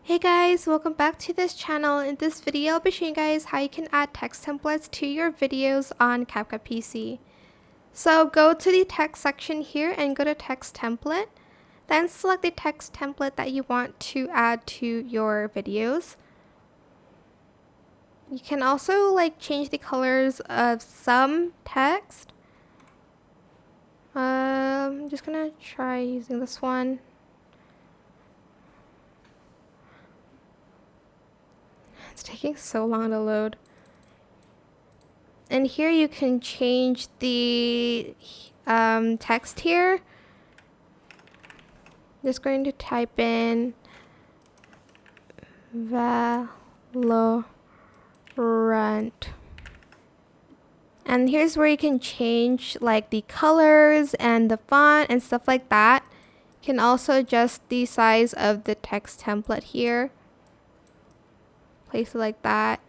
Hey guys, welcome back to this channel. In this video, I'll be showing you guys how you can add text templates to your videos on CapCut PC. So go to the text section here and go to text template. Then select the text template that you want to add to your videos. You can also change the colors of some text. I'm just gonna try using this one. It's taking so long to load. And here you can change the text here. Just going to type in Valorant. And here's where you can change the colors and the font and stuff like that. You can also adjust the size of the text template here. Place it like that.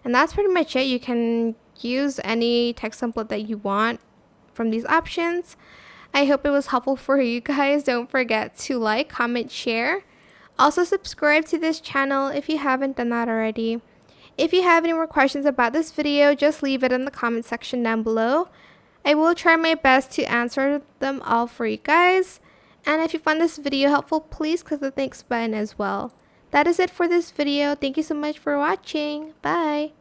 And that's pretty much it. You can use any text template that you want from these options. I hope it was helpful for you guys. Don't forget to like, comment, share. Also subscribe to this channel if you haven't done that already. If you have any more questions about this video, just leave it in the comment section down below. I will try my best to answer them all for you guys. And if you found this video helpful, please click the thanks button as well. That is it for this video. Thank you so much for watching. Bye.